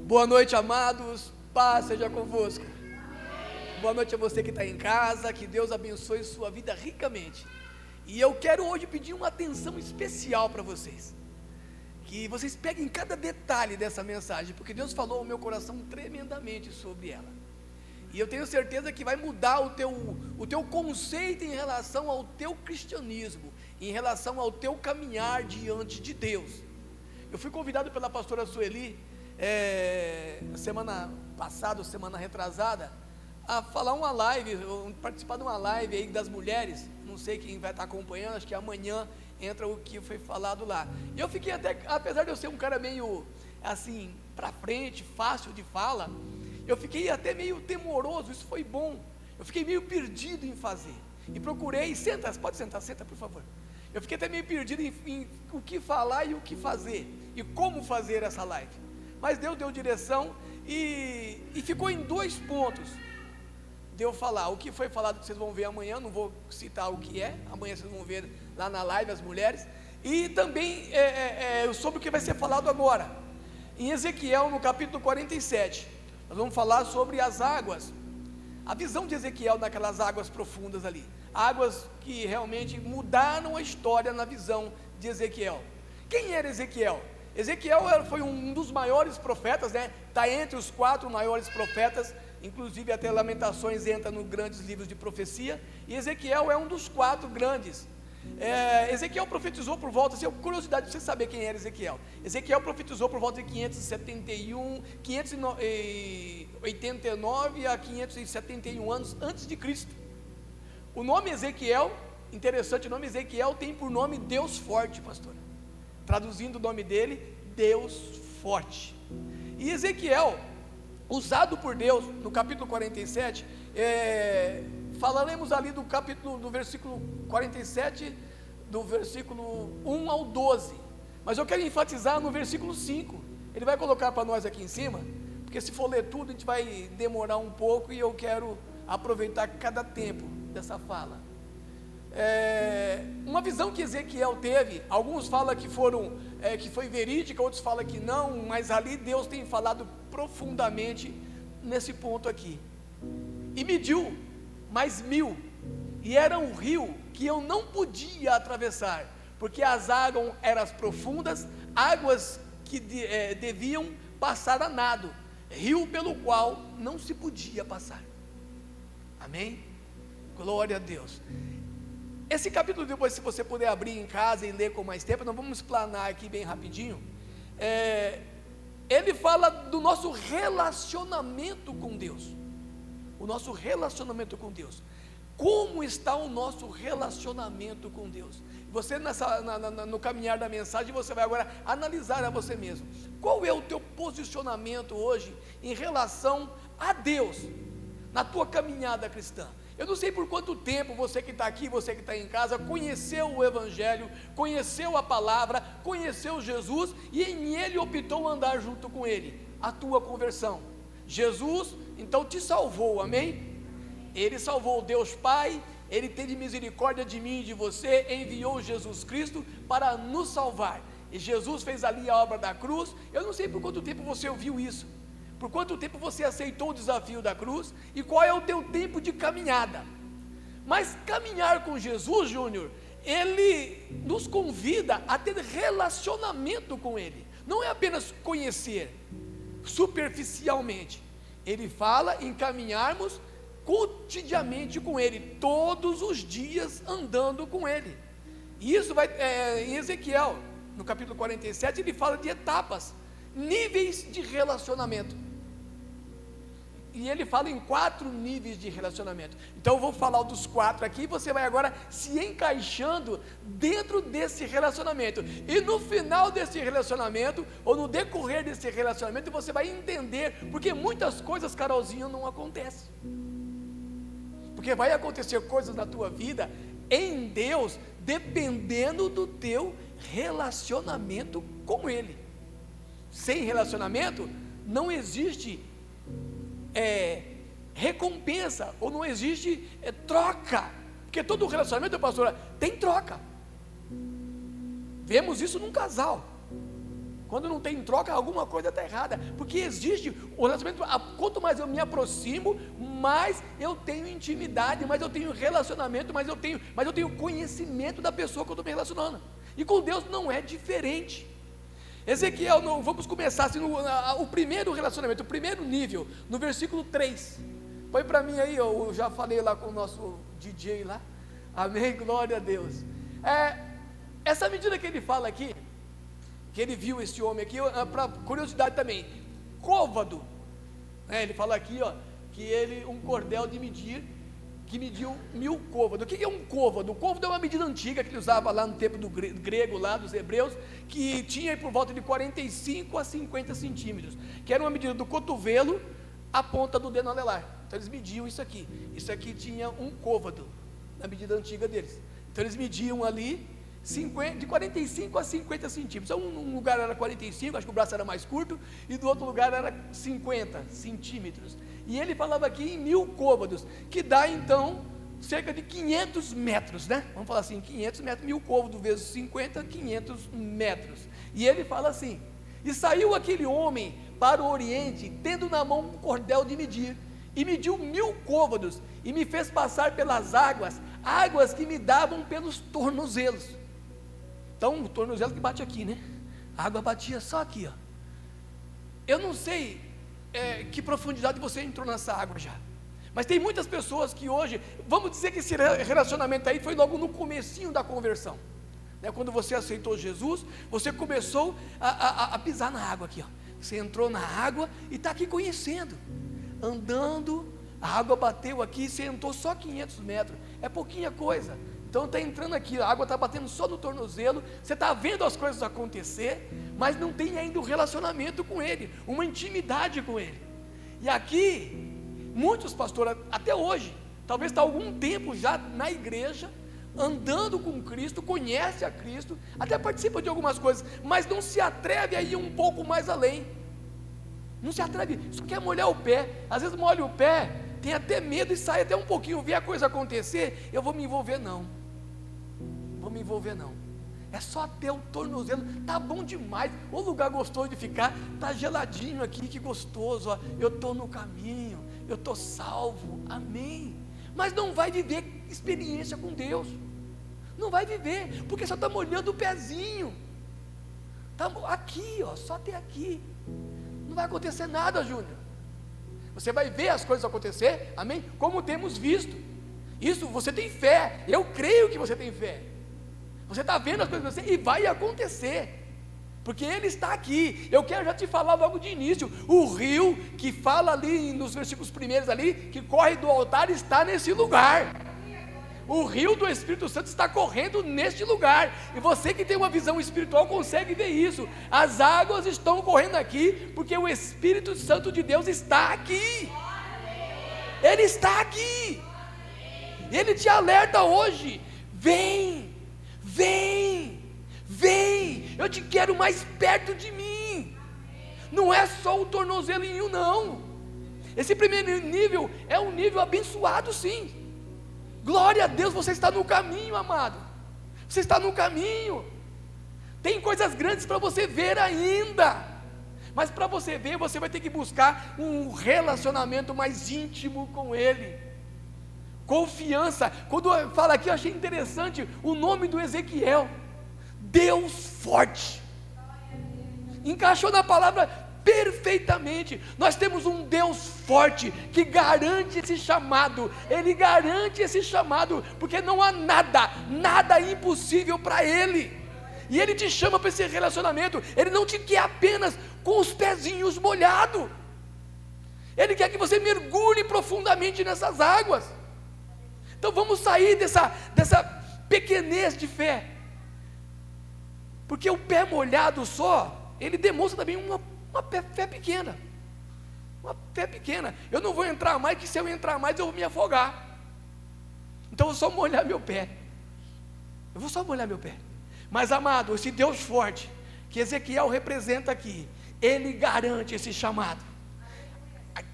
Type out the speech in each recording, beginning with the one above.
Boa noite, amados, paz seja convosco. Boa noite a você que está em casa, que Deus abençoe sua vida ricamente. E eu quero hoje pedir uma atenção especial para vocês, que vocês peguem cada detalhe dessa mensagem, porque Deus falou ao meu coração tremendamente sobre ela. E eu tenho certeza que vai mudar o teu conceito em relação ao teu cristianismo, em relação ao teu caminhar diante de Deus. Eu fui convidado pela pastora Sueli, semana passada, ou semana retrasada, a falar uma live, participar de uma live aí das mulheres. Não sei quem vai estar acompanhando, acho que amanhã entra o que foi falado lá. E eu fiquei até, apesar de eu ser um cara meio assim, para frente, fácil de fala, eu fiquei até meio temoroso. Isso foi bom, eu fiquei meio perdido em fazer, e procurei, senta, pode sentar, senta por favor. Eu fiquei até meio perdido em o que falar e o que fazer, e como fazer essa live, mas Deus deu direção, e ficou em 2 pontos, de eu falar, o que foi falado que vocês vão ver amanhã, não vou citar o que é, amanhã vocês vão ver lá na live as mulheres, e também sobre o que vai ser falado agora, em Ezequiel no capítulo 47, nós vamos falar sobre as águas, a visão de Ezequiel naquelas águas profundas ali, águas que realmente mudaram a história na visão de Ezequiel. Quem era Ezequiel? Ezequiel foi um dos maiores profetas, está entre os 4 maiores profetas, inclusive até Lamentações entra nos grandes livros de profecia, e Ezequiel é um dos 4 grandes. Ezequiel profetizou por volta, curiosidade para você saber quem era Ezequiel. Ezequiel profetizou por volta de 589 a 571 anos antes de Cristo. O nome Ezequiel, interessante, o nome Ezequiel tem por nome Deus Forte, pastora. Traduzindo o nome dele, Deus Forte. E Ezequiel, usado por Deus, no capítulo 47, falaremos ali do versículo 47, do versículo 1 ao 12, mas eu quero enfatizar no versículo 5, ele vai colocar para nós aqui em cima, porque se for ler tudo, a gente vai demorar um pouco, e eu quero aproveitar cada tempo dessa fala. Uma visão que Ezequiel teve, alguns falam que foi verídica, outros falam que não, mas ali Deus tem falado profundamente nesse ponto aqui. E mediu mais 1000, e era um rio que eu não podia atravessar, porque as águas eram profundas, águas que deviam passar a nado, rio pelo qual não se podia passar. Amém? Glória a Deus. Esse capítulo, depois, se você puder abrir em casa e ler com mais tempo, nós vamos explanar aqui bem rapidinho. Ele fala do nosso relacionamento com Deus. O nosso relacionamento com Deus. Como está o nosso relacionamento com Deus? Você no caminhar da mensagem, você vai agora analisar a você mesmo. Qual é o teu posicionamento hoje em relação a Deus, na tua caminhada cristã? Eu não sei por quanto tempo você que está aqui, você que está em casa, conheceu o Evangelho, conheceu a palavra, conheceu Jesus, e em Ele optou andar junto com Ele, a tua conversão. Jesus, então, te salvou, amém? Ele salvou, Deus Pai, Ele teve misericórdia de mim e de você, enviou Jesus Cristo para nos salvar, e Jesus fez ali a obra da cruz. Eu não sei por quanto tempo você ouviu isso, por quanto tempo você aceitou o desafio da cruz, e qual é o teu tempo de caminhada. Mas caminhar com Jesus, Júnior, Ele nos convida a ter relacionamento com Ele, não é apenas conhecer superficialmente. Ele fala em caminharmos cotidianamente com Ele, todos os dias andando com Ele. E isso vai, em Ezequiel, no capítulo 47, ele fala de etapas, níveis de relacionamento. E ele fala em 4 níveis de relacionamento. Então eu vou falar dos 4 aqui, e você vai agora se encaixando dentro desse relacionamento. E no final desse relacionamento, ou no decorrer desse relacionamento, você vai entender porque muitas coisas, Carolzinha, não acontecem. Porque vai acontecer coisas na tua vida, em Deus, dependendo do teu relacionamento com Ele. Sem relacionamento, não existe recompensa, ou não existe troca, porque todo relacionamento, pastora, tem troca. Vemos isso num casal. Quando não tem troca, alguma coisa está errada, porque existe o relacionamento. Quanto mais eu me aproximo, mais eu tenho intimidade, mais eu tenho relacionamento, mais eu tenho conhecimento da pessoa que eu estou me relacionando. E com Deus não é diferente. Ezequiel, vamos começar assim, o primeiro relacionamento, o primeiro nível, no versículo 3. Põe para mim aí, eu já falei lá com o nosso DJ lá. Amém, glória a Deus. Essa medida que ele fala aqui, que ele viu esse homem aqui, para curiosidade também, côvado, ele fala aqui, que um cordel de medir, que mediu 1000 côvados. O que é um côvado? O côvado é uma medida antiga que ele usava lá no tempo do grego, lá dos hebreus, que tinha por volta de 45 a 50 centímetros, que era uma medida do cotovelo à ponta do dedo anelar. Então eles mediam isso aqui tinha um côvado, na medida antiga deles. Então eles mediam ali, de 45 a 50 centímetros. Então, um lugar era 45, acho que o braço era mais curto, e do outro lugar era 50 centímetros. E ele falava aqui em 1000 côvados, que dá então cerca de 500 metros, né? Vamos falar assim, 500 metros, 1000 côvados vezes 50, 500 metros. E ele fala assim: e saiu aquele homem para o oriente, tendo na mão um cordel de medir, e mediu 1000 côvados, e me fez passar pelas águas que me davam pelos tornozelos. Então, o tornozelo que bate aqui, né? A água batia só aqui, Eu não sei que profundidade você entrou nessa água já, mas tem muitas pessoas que hoje, vamos dizer que esse relacionamento aí foi logo no comecinho da conversão, né? Quando você aceitou Jesus, você começou a pisar na água aqui, Você entrou na água e está aqui conhecendo, andando, a água bateu aqui, você entrou só 500 metros, é pouquinha coisa. Então está entrando aqui, a água está batendo só no tornozelo, você está vendo as coisas acontecer, mas não tem ainda um relacionamento com Ele, uma intimidade com Ele. E aqui, muitos pastores, até hoje, talvez está há algum tempo já na igreja, andando com Cristo, conhece a Cristo, até participa de algumas coisas, mas não se atreve a ir um pouco mais além, não se atreve, só quer molhar o pé, às vezes molha o pé, tem até medo e sai até um pouquinho, vê a coisa acontecer, eu vou me envolver não, é só até o tornozelo, tá bom demais, o lugar gostoso de ficar, tá geladinho aqui, que gostoso, eu estou no caminho, eu estou salvo, amém, mas não vai viver experiência com Deus, não vai viver, porque só está molhando o pezinho, tá aqui, só até aqui, não vai acontecer nada, Júnior. Você vai ver as coisas acontecer, amém? Como temos visto. Isso, você tem fé, eu creio que você tem fé. Você está vendo as coisas acontecer e vai acontecer, porque Ele está aqui. Eu quero já te falar logo de início, o rio que fala ali nos versículos primeiros ali, que corre do altar, está nesse lugar. O rio do Espírito Santo está correndo neste lugar, e você que tem uma visão espiritual consegue ver isso. As águas estão correndo aqui, porque o Espírito Santo de Deus está aqui. Ele está aqui. Ele te alerta hoje: vem, eu te quero mais perto de mim. Não é só o tornozelinho não. Esse primeiro nível é um nível abençoado, sim. Glória a Deus, você está no caminho, amado. Você está no caminho. Tem coisas grandes para você ver ainda. Mas para você ver, você vai ter que buscar um relacionamento mais íntimo com Ele. Confiança. Quando fala aqui, eu achei interessante o nome do Ezequiel: Deus forte. Encaixou na palavra perfeitamente. Nós temos um Deus forte que garante esse chamado. Ele garante esse chamado, porque não há nada impossível para Ele. E Ele te chama para esse relacionamento. Ele não te quer apenas com os pezinhos molhados. Ele quer que você mergulhe profundamente nessas águas. Então vamos sair dessa pequenez de fé, porque o pé molhado só, ele demonstra também uma fé pequena. Uma fé pequena. Eu não vou entrar mais, que se eu entrar mais eu vou me afogar. Então eu vou só molhar meu pé. Mas amado, esse Deus forte que Ezequiel representa aqui, Ele garante esse chamado.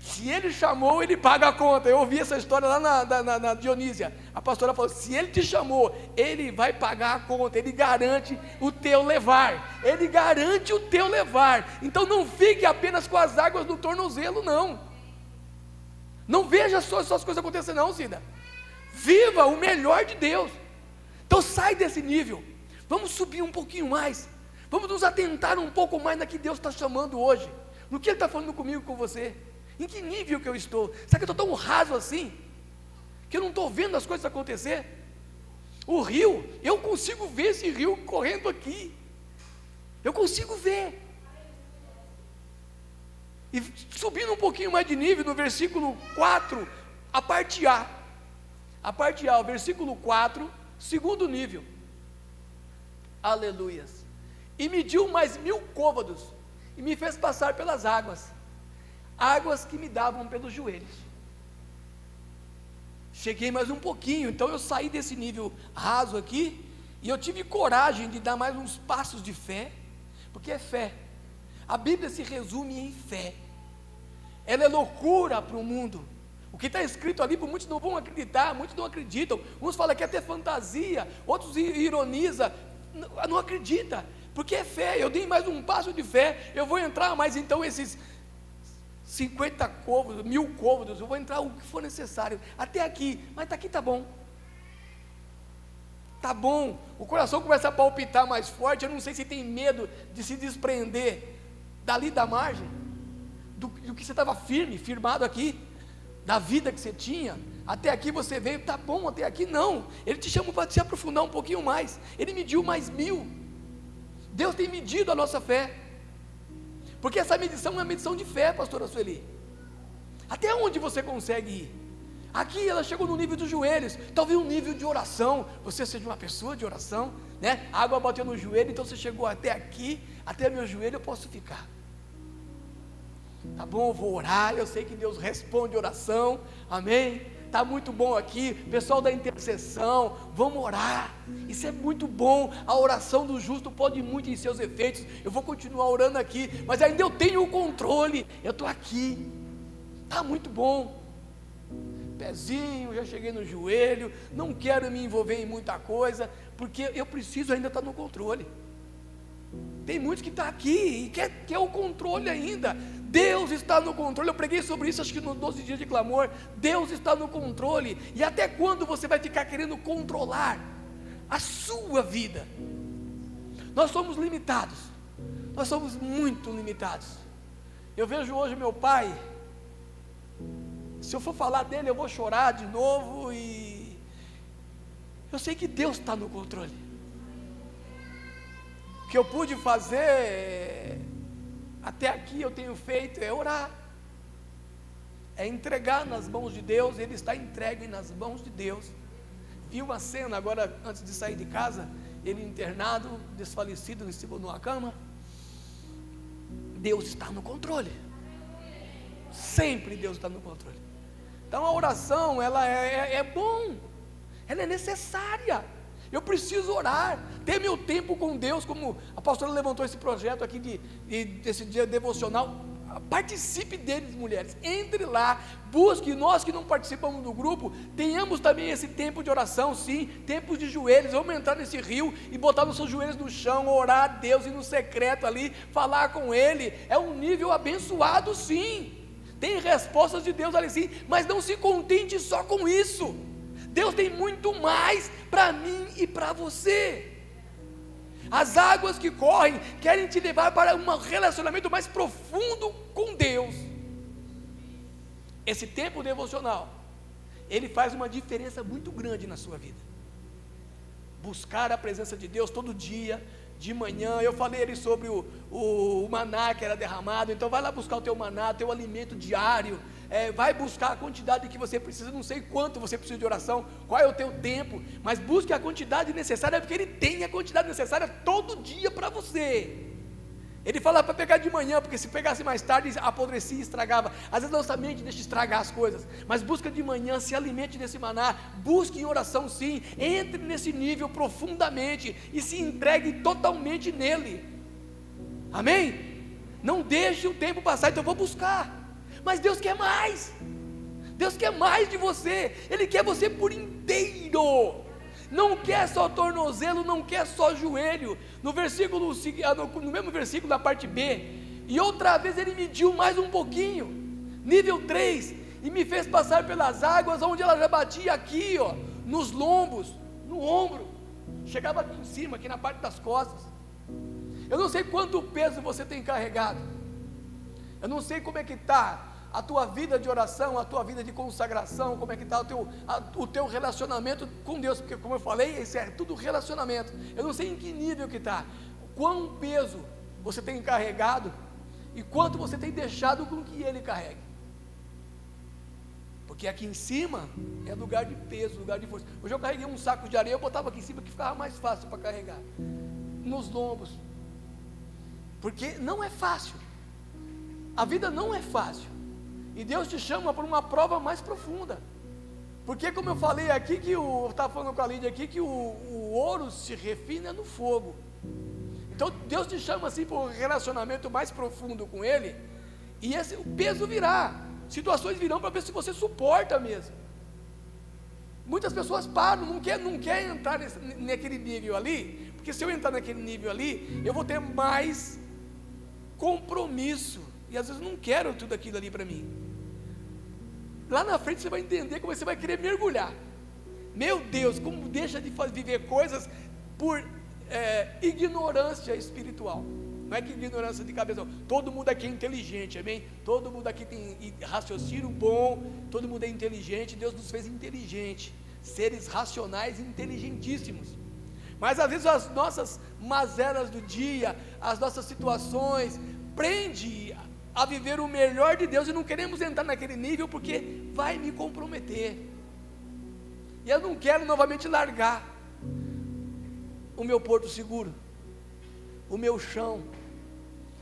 Se ele chamou, ele paga a conta. Eu ouvi essa história lá na Dionísia. A pastora falou: se ele te chamou, ele vai pagar a conta. Ele garante o teu levar. Ele garante o teu levar. Então não fique apenas com as águas do tornozelo, não. Não veja só essas coisas acontecendo, não, Cida. Viva o melhor de Deus. Então sai desse nível. Vamos subir um pouquinho mais. Vamos nos atentar um pouco mais na que Deus está chamando hoje. No que Ele está falando comigo, com você. Em que nível que eu estou? Será que eu estou tão raso assim? Que eu não estou vendo as coisas acontecer? O rio, eu consigo ver esse rio correndo aqui. Eu consigo ver. E subindo um pouquinho mais de nível, no versículo 4, a parte A. A parte A, o versículo 4, segundo nível. Aleluias. E mediu mais 1000 côvados, e me fez passar pelas águas que me davam pelos joelhos. Cheguei mais um pouquinho, então eu saí desse nível raso aqui, e eu tive coragem de dar mais uns passos de fé, porque é fé. A Bíblia se resume em fé. Ela é loucura para o mundo. O que está escrito ali, muitos não vão acreditar, muitos não acreditam. Uns falam que é até fantasia, outros ironizam, não acredita, porque é fé. Eu dei mais um passo de fé, eu vou entrar mais então esses 50 côvados, 1000 côvados, eu vou entrar o que for necessário, até aqui, mas aqui está bom, o coração começa a palpitar mais forte. Eu não sei se tem medo de se desprender dali da margem, do que você estava firmado aqui, da vida que você tinha. Até aqui você veio, está bom, até aqui não, Ele te chamou para se aprofundar um pouquinho mais. Ele mediu mais 1000, Deus tem medido a nossa fé, porque essa medição é uma medição de fé, pastora Sueli. Até onde você consegue ir? Aqui ela chegou no nível dos joelhos, talvez um nível de oração, você seja uma pessoa de oração, né? A água bateu no joelho, então você chegou até aqui, até meu joelho eu posso ficar. Tá bom, eu vou orar, eu sei que Deus responde oração, amém? Está muito bom aqui, pessoal da intercessão, vamos orar, isso é muito bom. A oração do justo pode muito em seus efeitos. Eu vou continuar orando aqui, mas ainda eu tenho o controle, eu estou aqui, está muito bom, pezinho, já cheguei no joelho, não quero me envolver em muita coisa, porque eu preciso ainda estar no controle. Tem muitos que estão aqui e quer o controle ainda. Deus está no controle. Eu preguei sobre isso, acho que nos 12 dias de clamor. Deus está no controle. E até quando você vai ficar querendo controlar a sua vida? Nós somos limitados. Nós somos muito limitados. Eu vejo hoje meu pai, se eu for falar dele eu vou chorar de novo, e eu sei que Deus está no controle. O que eu pude fazer até aqui, eu tenho feito, é orar, é entregar nas mãos de Deus. Ele está entregue nas mãos de Deus. Vi uma cena agora, antes de sair de casa, ele internado, desfalecido, em cima de uma cama. Deus está no controle, sempre Deus está no controle. Então a oração, ela é bom, ela é necessária. Eu preciso orar, ter meu tempo com Deus, como a pastora levantou esse projeto aqui desse dia devocional. Participe deles, mulheres, entre lá, busque. Nós que não participamos do grupo, tenhamos também esse tempo de oração, sim, tempos de joelhos. Vamos entrar nesse rio e botar nossos joelhos no chão, orar a Deus, e no secreto ali, falar com Ele. É um nível abençoado, sim, tem respostas de Deus ali, sim, mas não se contente só com isso. Deus tem muito mais para mim e para você. As águas que correm querem te levar para um relacionamento mais profundo com Deus. Esse tempo devocional, ele faz uma diferença muito grande na sua vida. Buscar a presença de Deus todo dia, de manhã. Eu falei ali sobre o maná que era derramado. Então vai lá buscar o teu maná, teu alimento diário. Vai buscar a quantidade que você precisa. Não sei quanto você precisa de oração, qual é o teu tempo, mas busque a quantidade necessária, porque Ele tem a quantidade necessária todo dia para você. Ele fala para pegar de manhã, porque se pegasse mais tarde, apodrecia e estragava. Às vezes nossa mente deixa estragar as coisas, mas busca de manhã, se alimente desse maná, busque em oração, sim, entre nesse nível profundamente e se entregue totalmente nele. Amém? Não deixe o tempo passar. Então eu vou buscar. Mas Deus quer mais. Deus quer mais de você. Ele quer você por inteiro. Não quer só tornozelo, não quer só joelho. No mesmo versículo, na parte B, e outra vez ele mediu mais um pouquinho, nível 3, e me fez passar pelas águas, onde ela já batia aqui, ó, nos lombos, no ombro, chegava aqui em cima, aqui na parte das costas. Eu não sei quanto peso você tem carregado, eu não sei como é que está a tua vida de oração, a tua vida de consagração, como é que está o teu relacionamento com Deus, porque como eu falei, isso é tudo relacionamento. Eu não sei em que nível que está, quão peso você tem carregado, e quanto você tem deixado com que Ele carregue, porque aqui em cima é lugar de peso, lugar de força. Hoje eu carreguei um saco de areia, eu botava aqui em cima que ficava mais fácil para carregar, nos lombos, porque não é fácil, a vida não é fácil, e Deus te chama para uma prova mais profunda, porque como eu falei aqui, eu estava falando com a Lídia aqui, que o ouro se refina no fogo. Então Deus te chama assim para um relacionamento mais profundo com Ele, e o peso virá, situações virão para ver se você suporta mesmo. Muitas pessoas param, não quer entrar naquele nível ali, porque se eu entrar naquele nível ali, eu vou ter mais compromisso, e às vezes eu não quero tudo aquilo ali para mim. Lá na frente você vai entender como você vai querer mergulhar. Meu Deus, como deixa de viver coisas por ignorância espiritual. Não é que ignorância de cabeça, não. Todo mundo aqui é inteligente, amém? Todo mundo aqui tem raciocínio bom, todo mundo é inteligente. Deus nos fez inteligente, seres racionais e inteligentíssimos. Mas às vezes as nossas mazelas do dia, as nossas situações, prende a viver o melhor de Deus, e não queremos entrar naquele nível, porque vai me comprometer, e eu não quero novamente largar o meu porto seguro, o meu chão.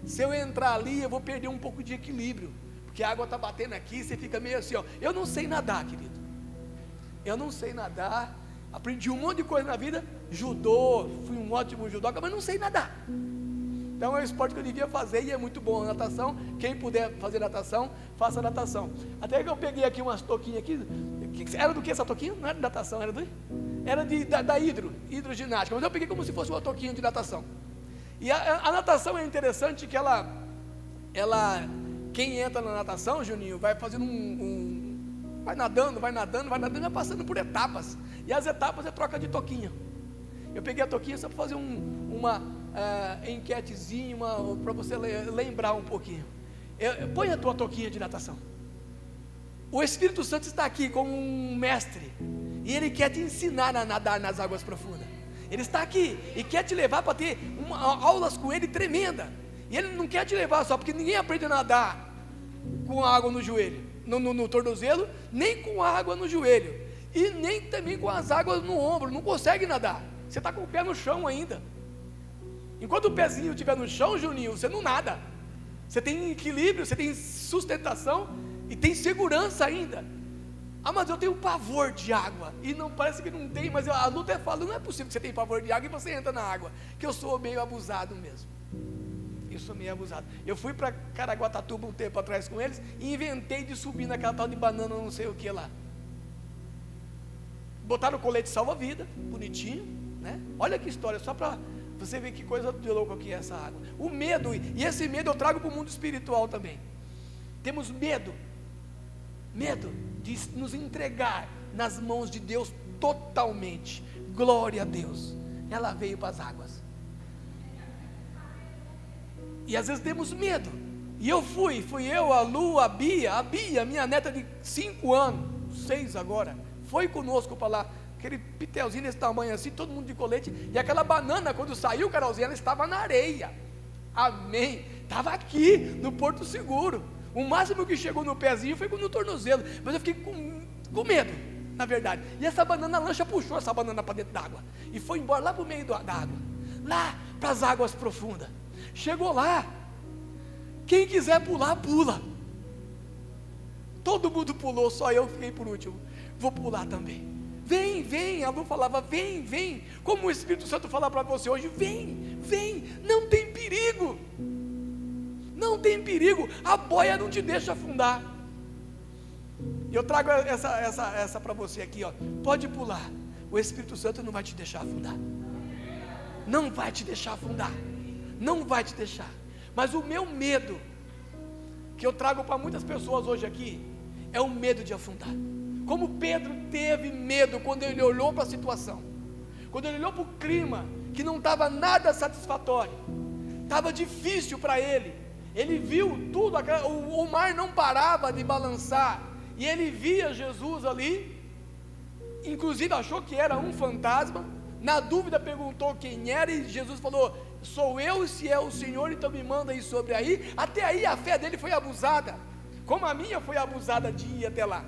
Se eu entrar ali, eu vou perder um pouco de equilíbrio, porque a água está batendo aqui, você fica meio assim, ó. Eu não sei nadar, querido, eu não sei nadar, aprendi um monte de coisa na vida, judô, fui um ótimo judoca, mas não sei nadar. Então é um esporte que eu devia fazer, e é muito bom. Natação, quem puder fazer natação, faça natação. Até que eu peguei aqui umas toquinhas aqui, era do que essa toquinha? Não era de natação, era da hidroginástica, mas eu peguei como se fosse uma toquinha de natação. E a natação é interessante que ela, quem entra na natação, Juninho, vai fazendo vai nadando, vai passando por etapas, e as etapas é troca de toquinha. Eu peguei a toquinha só para fazer uma enquetezinha, para você lembrar um pouquinho. Põe a tua toquinha de natação. O Espírito Santo está aqui como um mestre, e Ele quer te ensinar a nadar nas águas profundas. Ele está aqui e quer te levar para ter aulas com Ele tremenda. E Ele não quer te levar só, porque ninguém aprende a nadar com água no joelho, no tornozelo, nem com água no joelho, e nem também com as águas no ombro. Não consegue nadar, você está com o pé no chão ainda. Enquanto o pezinho estiver no chão, Juninho, você não nada, você tem equilíbrio, você tem sustentação e tem segurança ainda. Ah, mas eu tenho pavor de água, e não, parece que não tem, mas a luta fala, não é possível que você tenha pavor de água e você entra na água, que eu sou meio abusado mesmo. Eu sou meio abusado. Eu fui para Caraguatatuba um tempo atrás com eles, e inventei de subir naquela tal de banana, não sei o que lá. Botaram o colete salva-vida, bonitinho, né? Olha que história, só para você ver que coisa de louco que é essa água. O medo, e esse medo eu trago para o mundo espiritual também. Temos medo de nos entregar nas mãos de Deus totalmente. Glória a Deus. Ela veio para as águas. E às vezes temos medo. E eu fui eu, a Lu, a Bia, minha neta de 5 anos, 6 agora, foi conosco para lá. Aquele pitelzinho desse tamanho assim, todo mundo de colete, e aquela banana, quando saiu, Carolzinha, ela estava na areia. Amém. Estava aqui no Porto Seguro. O máximo que chegou no pezinho foi no tornozelo, mas eu fiquei com medo, na verdade. E essa banana, a lancha puxou essa banana para dentro d'água, e foi embora lá para o meio da água, lá para as águas profundas. Chegou lá, quem quiser pular, pula. Todo mundo pulou, só eu fiquei por último. Vou pular também. Vem, a Lu falava, vem, como o Espírito Santo fala para você hoje, vem, não tem perigo, a boia não te deixa afundar, Eu trago essa para você aqui, ó. Pode pular. O Espírito Santo não vai te deixar afundar. Não vai te deixar afundar. Não vai te deixar. Mas o meu medo, que eu trago para muitas pessoas hoje aqui, é o medo de afundar. Como Pedro teve medo quando ele olhou para a situação, quando ele olhou para o clima, que não estava nada satisfatório, estava difícil para ele. Ele viu tudo, o mar não parava de balançar, e ele via Jesus ali, inclusive achou que era um fantasma, na dúvida perguntou quem era, e Jesus falou: sou eu, se é o Senhor, então me manda aí sobre aí. Até aí a fé dele foi abusada, como a minha foi abusada de ir até lá.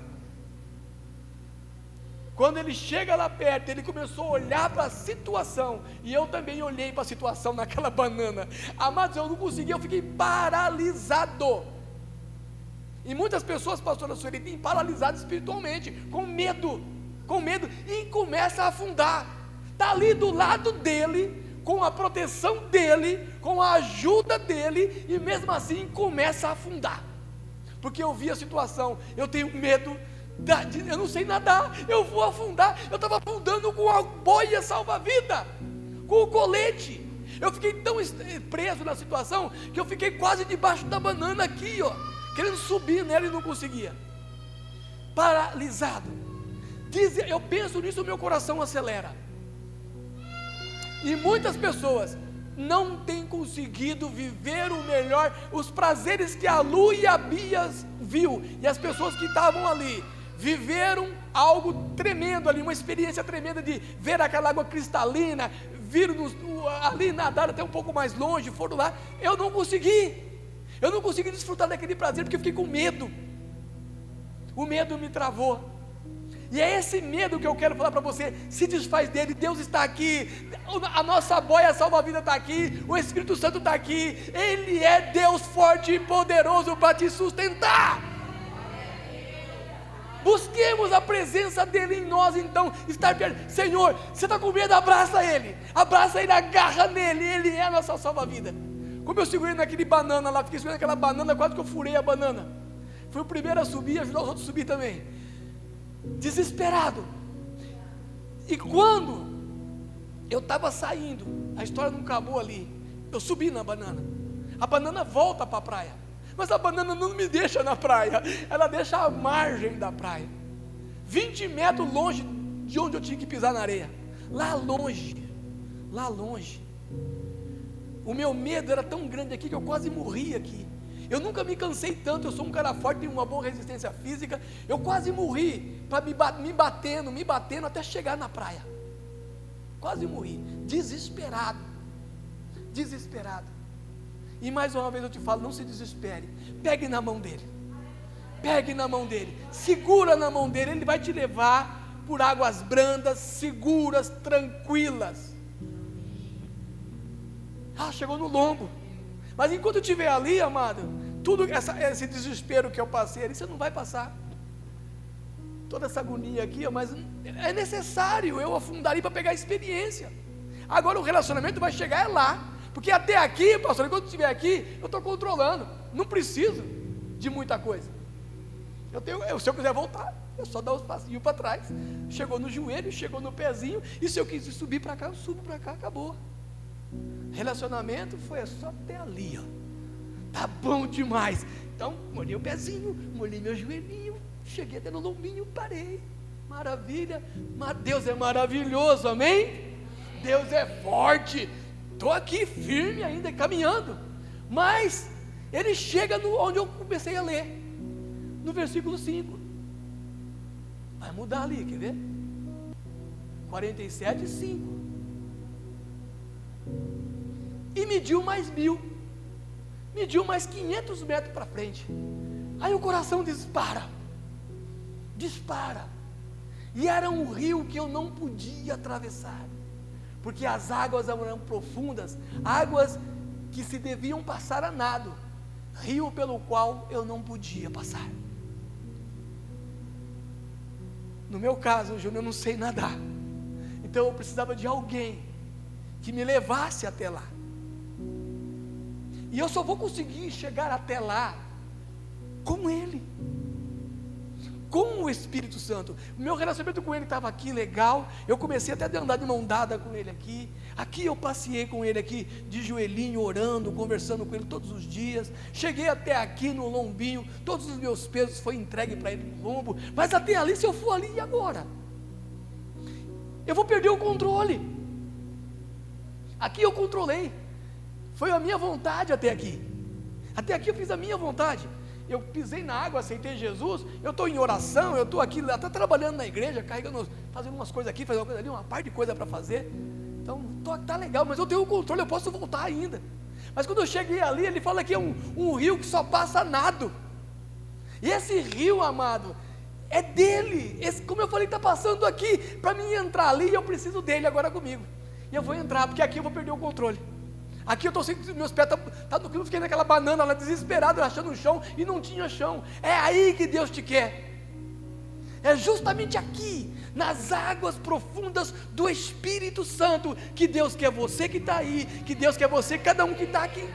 Quando ele chega lá perto, ele começou a olhar para a situação, e eu também olhei para a situação naquela banana. Amados, eu não consegui, eu fiquei paralisado. E muitas pessoas, pastora Sueli, têm paralisado espiritualmente, com medo, e começa a afundar. Está ali do lado dele, com a proteção dele, com a ajuda dele, e mesmo assim começa a afundar, porque eu vi a situação. Eu tenho medo, eu não sei nadar, eu vou afundar. Eu estava afundando com a boia salva-vida, com o colete. Eu fiquei tão preso na situação, que eu fiquei quase debaixo da banana aqui, ó, querendo subir nela e não conseguia, paralisado. Eu penso nisso, o meu coração acelera. E muitas pessoas não têm conseguido viver o melhor, os prazeres que a Lu e a Bia viu, e as pessoas que estavam ali, viveram algo tremendo ali, uma experiência tremenda de ver aquela água cristalina, viram ali nadar até um pouco mais longe, foram lá. Eu não consegui desfrutar daquele prazer, porque eu fiquei com medo. O medo me travou. E é esse medo que eu quero falar para você. Se desfaz dele. Deus está aqui, a nossa boia salva-vida está aqui, o Espírito Santo está aqui. Ele é Deus forte e poderoso para te sustentar. Busquemos a presença dele em nós. Então, estar perto. Senhor, você está com medo? Abraça ele, agarra nele. Ele é a nossa salva-vida. Como eu segurei naquele banana lá, fiquei segurando aquela banana, quase que eu furei a banana. Fui o primeiro a subir, ajudar os outros a subir também, desesperado. E quando eu estava saindo, a história não acabou ali. Eu subi na banana, a banana volta para a praia, mas a banana não me deixa na praia, ela deixa a margem da praia, 20 metros longe de onde eu tinha que pisar na areia, lá longe. O meu medo era tão grande aqui, que eu quase morri aqui. Eu nunca me cansei tanto, eu sou um cara forte, tenho uma boa resistência física. Eu quase morri, me batendo até chegar na praia. Quase morri, desesperado. E mais uma vez eu te falo, não se desespere. Pegue na mão dele, segura na mão dele. Ele vai te levar por águas brandas, seguras, tranquilas. Chegou no lombo. Mas enquanto eu estiver ali, amado, tudo esse desespero que eu passei ali, você não vai passar. Toda essa agonia aqui, mas é necessário eu afundar ali para pegar a experiência. Agora o relacionamento vai chegar lá, porque até aqui, pastor, enquanto eu estiver aqui, eu estou controlando, não preciso de muita coisa. Se eu quiser voltar, eu só dar os passinhos para trás, chegou no joelho, chegou no pezinho, e se eu quiser subir para cá, eu subo para cá, acabou. Relacionamento foi só até ali, ó. Tá bom demais. Então, molhei o pezinho, molhei meu joelhinho, cheguei até no lombinho, parei. Maravilha. Mas Deus é maravilhoso, amém? Deus é forte. Estou aqui firme ainda, caminhando. Mas ele chega onde eu comecei a ler, no versículo 5. Vai mudar ali, quer ver? 47:5. E mediu mais 1.000, mediu mais 500 metros para frente. Aí o coração dispara, e era um rio que eu não podia atravessar, porque as águas eram profundas, águas que se deviam passar a nado, rio pelo qual eu não podia passar. No meu caso, Júnior, eu não sei nadar, então eu precisava de alguém que me levasse até lá. E eu só vou conseguir chegar até lá com Ele. Com o Espírito Santo. O meu relacionamento com ele estava aqui legal, eu comecei até a andar de mão dada com ele aqui. Aqui eu passei com ele aqui, de joelhinho, orando, conversando com ele todos os dias. Cheguei até aqui no lombinho, todos os meus pesos foi entregue para ele no lombo. Mas até ali, se eu for ali, e agora? Eu vou perder o controle. Aqui eu controlei, foi a minha vontade até aqui. Até aqui eu fiz a minha vontade. Eu pisei na água, aceitei Jesus, eu estou em oração, eu estou aqui até trabalhando na igreja, carregando, fazendo umas coisas aqui, fazendo uma coisa ali, uma parte de coisa para fazer. Então, tá legal, mas eu tenho o controle, eu posso voltar ainda. Mas quando eu cheguei ali, ele fala que é um rio que só passa nado. E esse rio, amado, é dele. Como eu falei, está passando aqui. Para mim entrar ali, eu preciso dele agora comigo. E eu vou entrar, porque aqui eu vou perder o controle. Aqui eu estou sentindo, meus pés eu fiquei naquela banana lá, desesperado, achando o chão, e não tinha chão. É aí que Deus te quer. É justamente aqui, nas águas profundas do Espírito Santo, que Deus quer você que está aí, que Deus quer você, cada um que está aqui.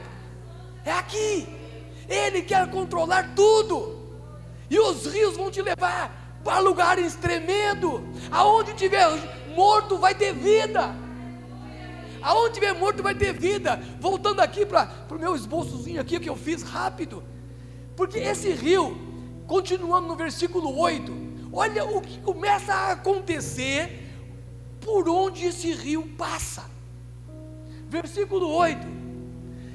É aqui. Ele quer controlar tudo. E os rios vão te levar para lugares tremendos. Aonde tiver morto vai ter vida. Aonde tiver morto vai ter vida. Voltando aqui para o meu esboçozinho aqui que eu fiz rápido. Porque esse rio, continuando no versículo 8, olha o que começa a acontecer por onde esse rio passa. Versículo 8: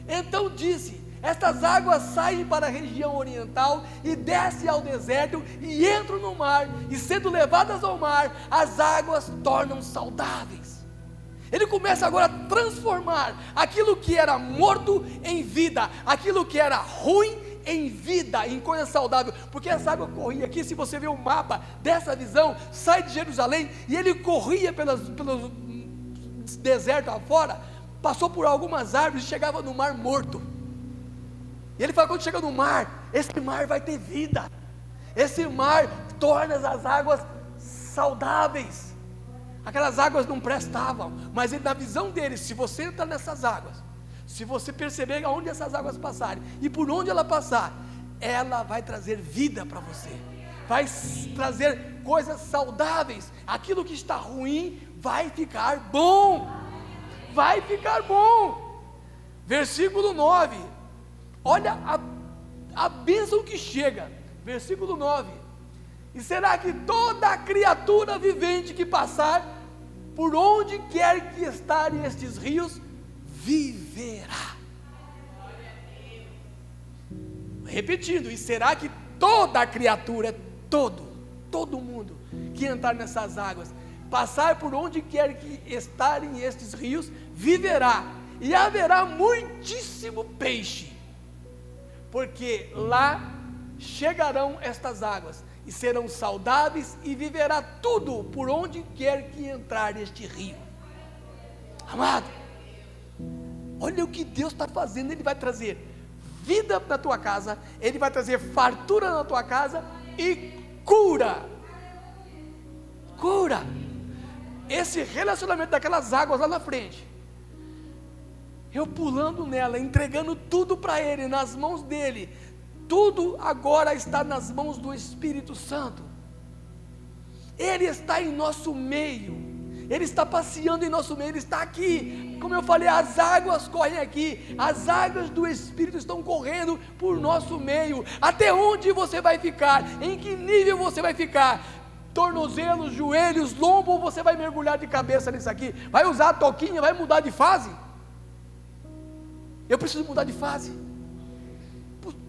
então disse: estas águas saem para a região oriental e descem ao deserto e entram no mar, e sendo levadas ao mar, as águas tornam saudáveis. Ele começa agora a transformar aquilo que era morto em vida, aquilo que era ruim em vida, em coisa saudável, porque essa água corria aqui. Se você ver o mapa dessa visão, sai de Jerusalém, e ele corria pelos desertos afora, passou por algumas árvores e chegava no mar morto. E ele fala, quando chega no mar, esse mar vai ter vida, esse mar torna as águas saudáveis. Aquelas águas não prestavam, mas ele, na visão dele, se você entrar nessas águas, se você perceber aonde essas águas passarem, e por onde ela passar, ela vai trazer vida para você, vai trazer coisas saudáveis. Aquilo que está ruim vai ficar bom, vai ficar bom. Versículo 9, olha a bênção que chega. Versículo 9: e será que toda criatura vivente que passar por onde quer que estarem estes rios, viverá. Repetindo, e será que toda criatura, todo mundo que entrar nessas águas, passar por onde quer que estarem estes rios, viverá, e haverá muitíssimo peixe, porque lá chegarão estas águas, e serão saudáveis, e viverá tudo por onde quer que entrar este rio. Amado, olha o que Deus está fazendo. Ele vai trazer vida na tua casa, Ele vai trazer fartura na tua casa e cura. Esse relacionamento daquelas águas lá na frente, eu pulando nela, entregando tudo para Ele, nas mãos dEle, tudo agora está nas mãos do Espírito Santo. Ele está em nosso meio, Ele está passeando em nosso meio, Ele está aqui. Como eu falei, as águas correm aqui, as águas do Espírito estão correndo por nosso meio. Até onde você vai ficar? Em que nível você vai ficar? Tornozelos, joelhos, lombo, ou você vai mergulhar de cabeça nisso aqui? Vai usar a toquinha, vai mudar de fase? Eu preciso mudar de fase,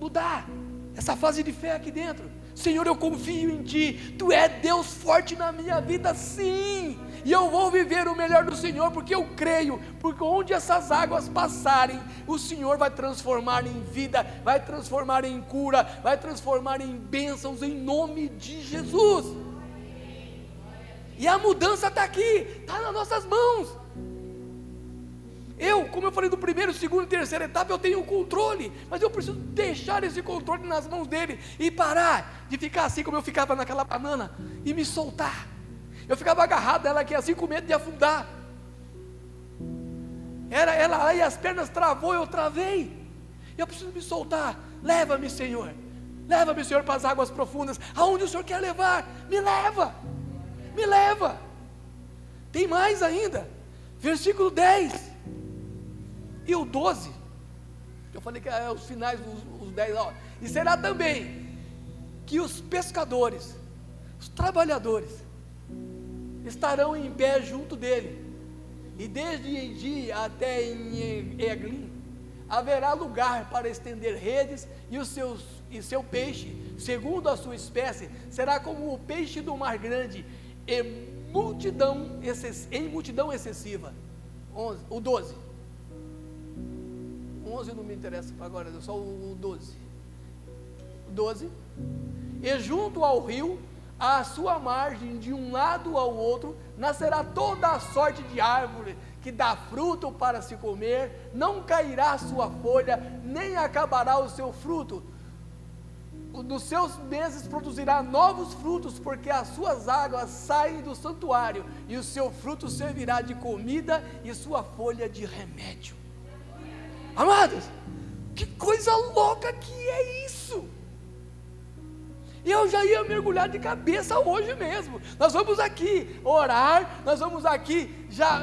mudar essa fase de fé aqui dentro. Senhor, eu confio em Ti, Tu é Deus forte na minha vida, sim, e eu vou viver o melhor do Senhor, porque eu creio, porque onde essas águas passarem, o Senhor vai transformar em vida, vai transformar em cura, vai transformar em bênçãos, em nome de Jesus. E a mudança está aqui, está nas nossas mãos. Como eu falei do primeiro, segundo e terceira etapa, eu tenho o controle, mas eu preciso deixar esse controle nas mãos dele, e parar de ficar assim como eu ficava naquela banana, e me soltar. Eu ficava agarrado ela aqui assim, com medo de afundar. Ela aí, as pernas travou, eu travei. Eu preciso me soltar. Leva-me, Senhor, Leva-me, Senhor, para as águas profundas. Aonde o Senhor quer levar? Me leva, me leva. Tem mais ainda, versículo 10 e o 12. Eu falei que é os finais, os 10, ó. E será também que os pescadores, os trabalhadores, estarão em pé junto dele, e desde Engi até em Eglim haverá lugar para estender redes, e seu peixe, segundo a sua espécie, será como o peixe do mar grande, em multidão excessiva. 11, o 12. 11 não me interessa para agora, só o 12. 12. E junto ao rio, à sua margem, de um lado ao outro, nascerá toda a sorte de árvore que dá fruto para se comer, não cairá a sua folha, nem acabará o seu fruto. Nos seus meses produzirá novos frutos, porque as suas águas saem do santuário, e o seu fruto servirá de comida, e sua folha de remédio. Amados, que coisa louca que é isso! Eu já ia mergulhar de cabeça hoje mesmo. Nós vamos aqui orar, nós vamos aqui já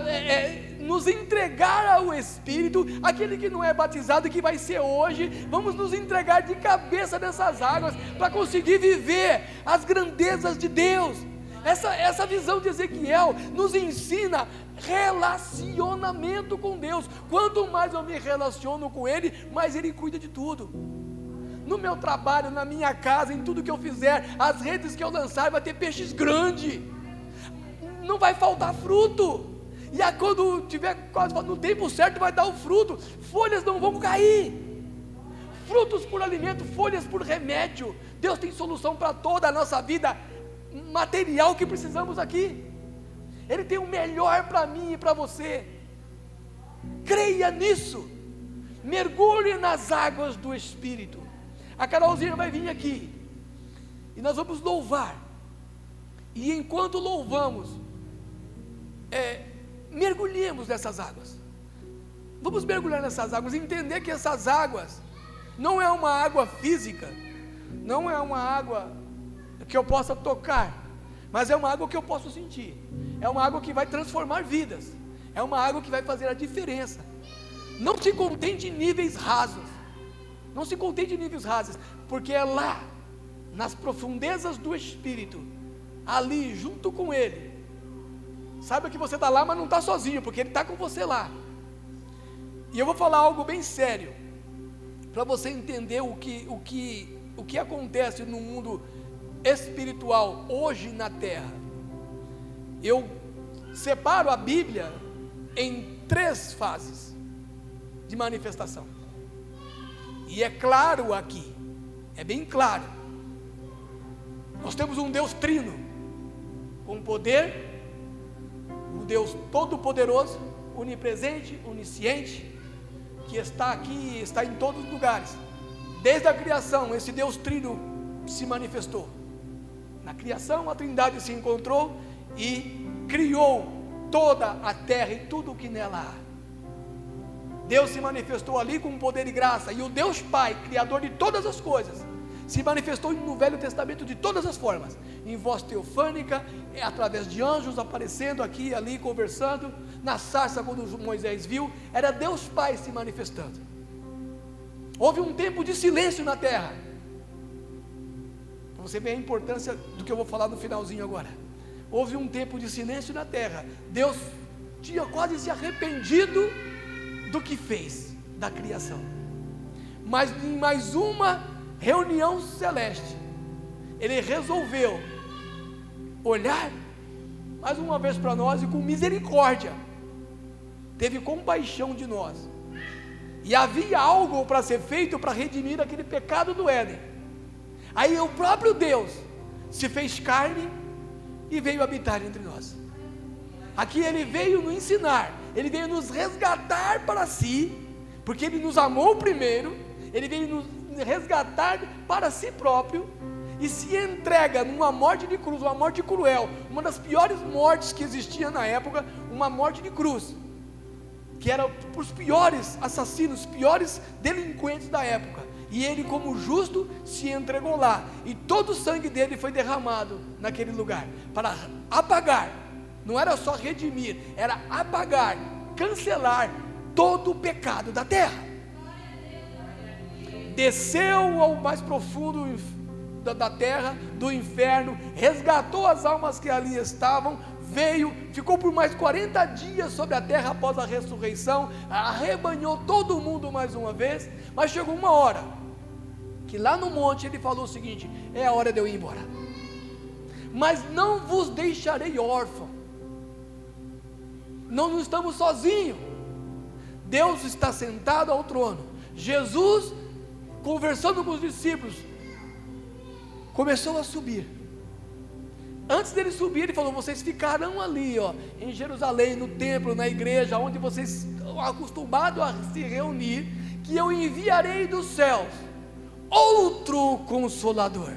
nos entregar ao Espírito. Aquele que não é batizado, que vai ser hoje, vamos nos entregar de cabeça nessas águas, para conseguir viver as grandezas de Deus. Essa visão de Ezequiel nos ensina relacionamento com Deus. Quanto mais eu me relaciono com Ele, mais Ele cuida de tudo. No meu trabalho, na minha casa, em tudo que eu fizer, as redes que eu lançar, vai ter peixes grandes, não vai faltar fruto, e aí quando tiver quase no tempo certo, vai dar o fruto, folhas não vão cair, frutos por alimento, folhas por remédio. Deus tem solução para toda a nossa vida material que precisamos aqui. Ele tem o melhor para mim e para você. Creia nisso, mergulhe nas águas do Espírito. A Carolzinha vai vir aqui, e nós vamos louvar, e enquanto louvamos, mergulhemos nessas águas. Vamos mergulhar nessas águas, entender que essas águas não é uma água física, não é uma água que eu possa tocar, mas é uma água que eu posso sentir, é uma água que vai transformar vidas, é uma água que vai fazer a diferença. Não se contente em níveis rasos, não se contente em níveis rasos, porque é lá, nas profundezas do Espírito, ali junto com Ele. Saiba que você está lá, mas não está sozinho, porque Ele está com você lá. E eu vou falar algo bem sério, para você entender o que acontece no mundo espiritual hoje na terra. Eu separo a Bíblia em 3 fases de manifestação. E é claro aqui, é bem claro, nós temos um Deus trino, com poder, um Deus todo-poderoso, onipresente, onisciente, que está aqui, está em todos os lugares. Desde a criação, esse Deus trino se manifestou. Na criação, a Trindade se encontrou e criou toda a terra e tudo o que nela há. Deus se manifestou ali com poder e graça, e o Deus Pai, Criador de todas as coisas, se manifestou no Velho Testamento de todas as formas, em voz teofânica, através de anjos aparecendo aqui e ali, conversando, na sarça quando Moisés viu, era Deus Pai se manifestando. Houve um tempo de silêncio na terra, para você ver a importância do que eu vou falar no finalzinho agora. Houve um tempo de silêncio na terra, Deus tinha quase se arrependido do que fez da criação, mas em mais uma reunião celeste, Ele resolveu olhar mais uma vez para nós e com misericórdia teve compaixão de nós, e havia algo para ser feito para redimir aquele pecado do Éden. Aí o próprio Deus se fez carne e veio habitar entre nós. Aqui Ele veio nos ensinar, Ele veio nos resgatar para si, porque Ele nos amou primeiro, Ele veio nos resgatar para si próprio, e se entrega numa morte de cruz, uma morte cruel, uma das piores mortes que existia na época, uma morte de cruz, que era para os piores assassinos, piores delinquentes da época, e ele, como justo, se entregou lá, e todo o sangue dele foi derramado naquele lugar, para apagar, não era só redimir, era apagar, cancelar todo o pecado da terra. Desceu ao mais profundo da terra, do inferno, resgatou as almas que ali estavam, veio, ficou por mais 40 dias sobre a terra após a ressurreição, arrebanhou todo mundo mais uma vez, mas chegou uma hora, que lá no monte ele falou o seguinte: é a hora de eu ir embora, mas não vos deixarei órfão, não estamos sozinhos, Deus está sentado ao trono. Jesus, conversando com os discípulos, começou a subir. Antes dele subir, ele falou: vocês ficarão ali, em Jerusalém, no templo, na igreja, onde vocês estão acostumados a se reunir, que eu enviarei dos céus outro Consolador.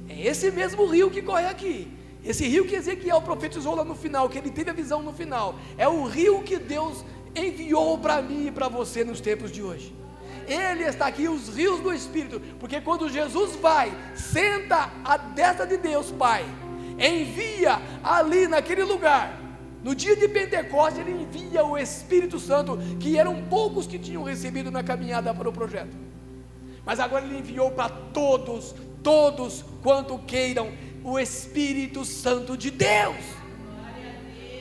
É esse mesmo rio que corre aqui, esse rio que Ezequiel profetizou lá no final, que ele teve a visão no final, é o rio que Deus enviou para mim e para você nos tempos de hoje. Ele está aqui, os rios do Espírito, porque quando Jesus vai, senta à destra de Deus Pai, envia ali naquele lugar, no dia de Pentecostes, ele envia o Espírito Santo, que eram poucos que tinham recebido na caminhada para o projeto, mas agora ele enviou para todos quanto queiram o Espírito Santo de Deus,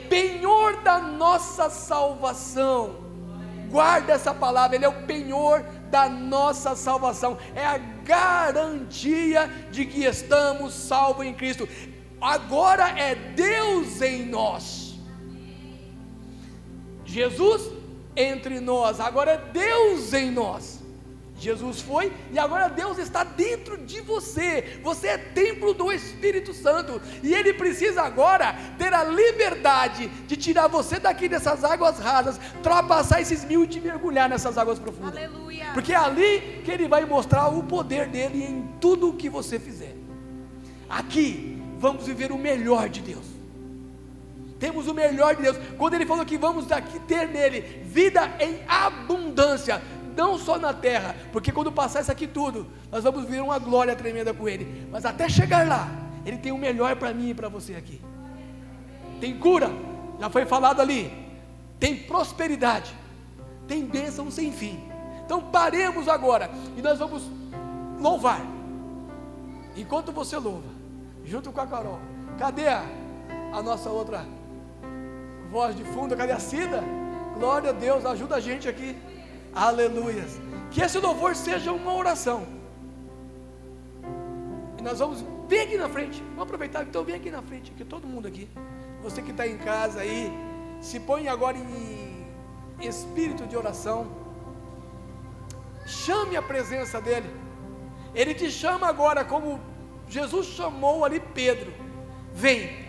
penhor da nossa salvação. Guarda essa palavra, ele é o penhor da nossa salvação, é a garantia de que estamos salvos em Cristo. Agora é Deus em nós, Jesus entre nós, agora é Deus em nós. Jesus foi e agora Deus está dentro de você, você é templo do Espírito Santo, e Ele precisa agora ter a liberdade de tirar você daqui dessas águas rasas, ultrapassar esses mil e te mergulhar nessas águas profundas. Aleluia. Porque é ali que Ele vai mostrar o poder dEle em tudo o que você fizer. Aqui vamos viver o melhor de Deus, temos o melhor de Deus, quando Ele falou que vamos aqui ter nele vida em abundância, não só na terra, porque quando passar isso aqui tudo, nós vamos ver uma glória tremenda com Ele, mas até chegar lá, Ele tem o melhor para mim e para você aqui. Tem cura, já foi falado ali, tem prosperidade, tem bênção sem fim. Então paremos agora, e nós vamos louvar. Enquanto você louva, junto com a Carol, cadê a nossa outra voz de fundo, cadê a Cida? Glória a Deus, ajuda a gente aqui. Aleluia. Que esse louvor seja uma oração, e nós vamos, vem aqui na frente, vamos aproveitar, então vem aqui na frente, aqui, todo mundo aqui, você que está em casa aí, se põe agora em espírito de oração, chame a presença dEle, Ele te chama agora, como Jesus chamou ali Pedro, vem,